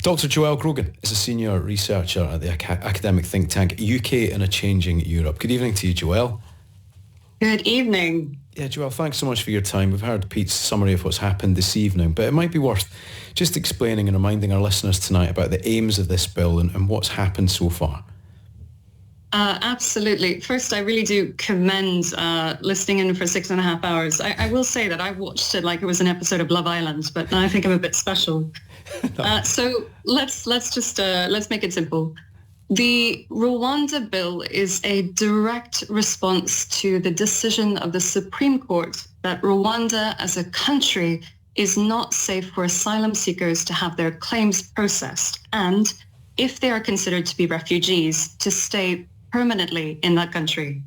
Dr. Joelle Grogan is a senior researcher at the academic think tank UK in a Changing Europe. Good evening to you, Joelle. Good evening. Yeah, Joelle, thanks so much for your time. We've heard Pete's summary of what's happened this evening, but it might be worth just explaining and reminding our listeners tonight about the aims of this bill and what's happened so far. Absolutely. First, I really do commend listening in for 6.5 hours. I will say that I watched it like it was an episode of Love Island, but I think I'm a bit special. So let's make it simple. The Rwanda bill is a direct response to the decision of the Supreme Court that Rwanda as a country is not safe for asylum seekers to have their claims processed, and if they are considered to be refugees, to stay permanently in that country.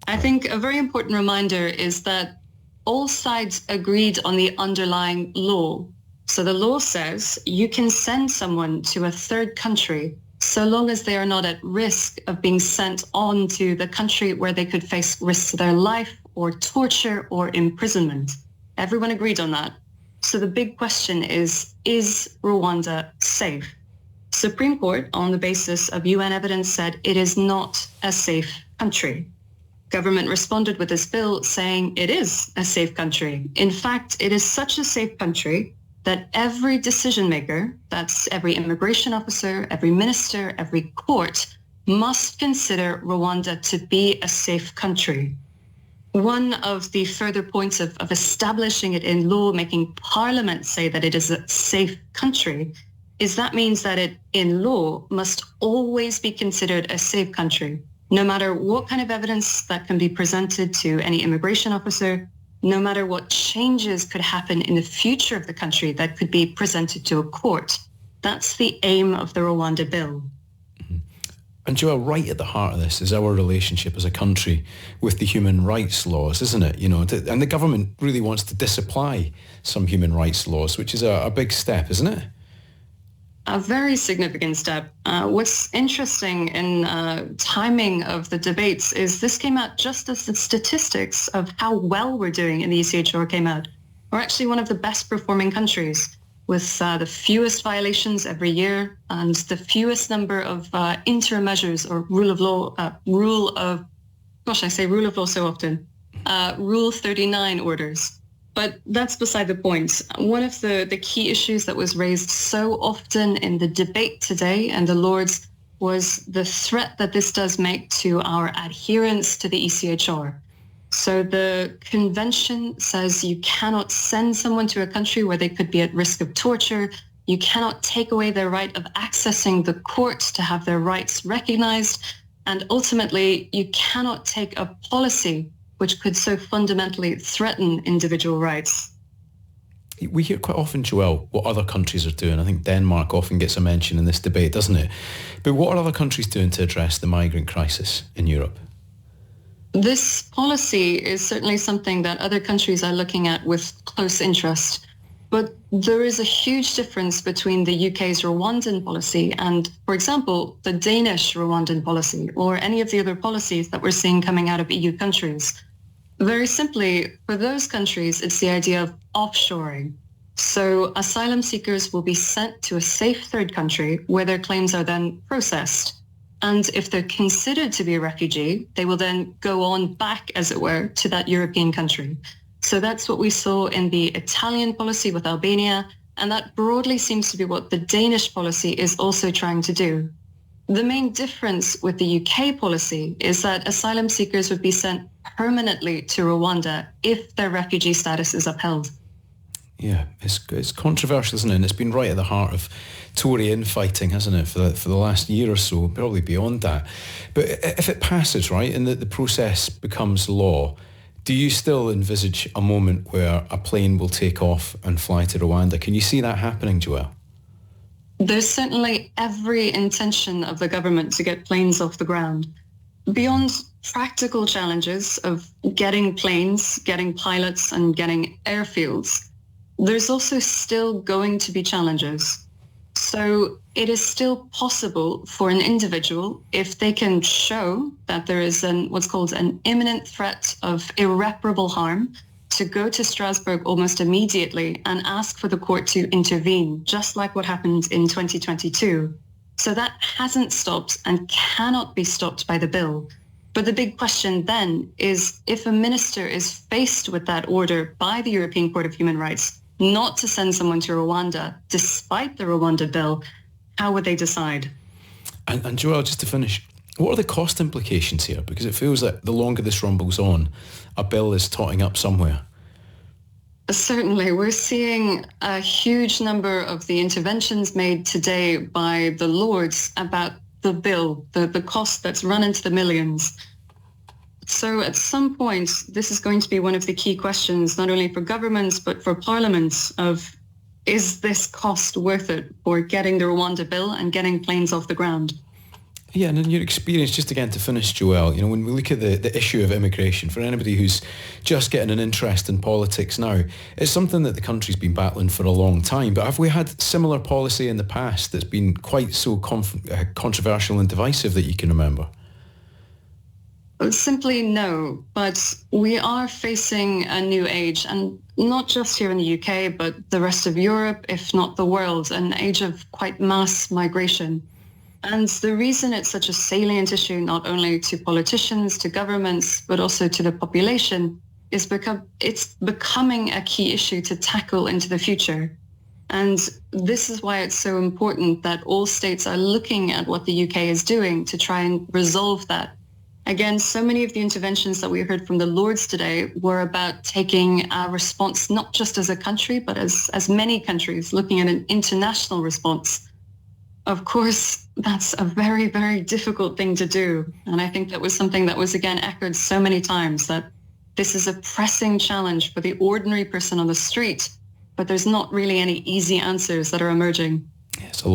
I think a very important reminder is that all sides agreed on the underlying law. So the law says you can send someone to a third country so long as they are not at risk of being sent on to the country where they could face risks to their life or torture or imprisonment. Everyone agreed on that. So the big question is Rwanda safe? Supreme Court, on the basis of UN evidence, said it is not a safe country. Government responded with this bill saying it is a safe country. In fact, it is such a safe country that every decision maker, that's every immigration officer, every minister, every court, must consider Rwanda to be a safe country. One of the further points of establishing it in law, making Parliament say that it is a safe country, is that means that it, in law, must always be considered a safe country, no matter what kind of evidence that can be presented to any immigration officer, no matter what changes could happen in the future of the country that could be presented to a court. That's the aim of the Rwanda bill. Mm-hmm. And Joelle, right at the heart of this is our relationship as a country with the human rights laws, isn't it? And the government really wants to disapply some human rights laws, which is a big step, isn't it? A very significant step. What's interesting in timing of the debates is this came out just as the statistics of how well we're doing in the ECHR came out. We're actually one of the best performing countries with the fewest violations every year and the fewest number of interim measures or rule of law Rule 39 orders. But that's beside the point. One of the key issues that was raised so often in the debate today and the Lords was the threat that this does make to our adherence to the ECHR. So the convention says you cannot send someone to a country where they could be at risk of torture. You cannot take away their right of accessing the courts to have their rights recognized. And ultimately, you cannot take a policy which could so fundamentally threaten individual rights. We hear quite often, Joelle, what other countries are doing. I think Denmark often gets a mention in this debate, doesn't it? But what are other countries doing to address the migrant crisis in Europe? This policy is certainly something that other countries are looking at with close interest. But there is a huge difference between the UK's Rwandan policy and, for example, the Danish Rwandan policy or any of the other policies that we're seeing coming out of EU countries. Very simply, for those countries, it's the idea of offshoring. So asylum seekers will be sent to a safe third country where their claims are then processed. And if they're considered to be a refugee, they will then go on back, as it were, to that European country. So that's what we saw in the Italian policy with Albania, and that broadly seems to be what the Danish policy is also trying to do. The main difference with the UK policy is that asylum seekers would be sent permanently to Rwanda if their refugee status is upheld. Yeah, it's controversial, isn't it? And it's been right at the heart of Tory infighting, hasn't it, for the last year or so, probably beyond that. But if it passes, right, and the process becomes law, do you still envisage a moment where a plane will take off and fly to Rwanda? Can you see that happening, Joelle? There's certainly every intention of the government to get planes off the ground. Beyond practical challenges of getting planes, getting pilots, and getting airfields, there's also still going to be challenges. So it is still possible for an individual, if they can show that there is what's called an imminent threat of irreparable harm, to go to Strasbourg almost immediately and ask for the court to intervene, just like what happened in 2022. So that hasn't stopped and cannot be stopped by the bill. But the big question then is, if a minister is faced with that order by the European Court of Human Rights not to send someone to Rwanda, despite the Rwanda bill, how would they decide? And Joelle, just to finish, what are the cost implications here? Because it feels like the longer this rumbles on, a bill is totting up somewhere. Certainly. We're seeing a huge number of the interventions made today by the Lords about the bill, the cost that's run into the millions. So at some point, this is going to be one of the key questions, not only for governments, but for parliaments, of is this cost worth it for getting the Rwanda bill and getting planes off the ground? Yeah, and in your experience, just again to finish, Joelle, when we look at the issue of immigration, for anybody who's just getting an interest in politics now, it's something that the country's been battling for a long time. But have we had similar policy in the past that's been quite so controversial and divisive that you can remember? Simply no, but we are facing a new age, and not just here in the UK, but the rest of Europe, if not the world, an age of quite mass migration. And the reason it's such a salient issue, not only to politicians, to governments, but also to the population, is because it's becoming a key issue to tackle into the future. And this is why it's so important that all states are looking at what the UK is doing to try and resolve that. Again, so many of the interventions that we heard from the Lords today were about taking a response, not just as a country, but as many countries, looking at an international response. Of course, that's a very, very difficult thing to do. And I think that was something that was, again, echoed so many times, that this is a pressing challenge for the ordinary person on the street, but there's not really any easy answers that are emerging. Yes, a lot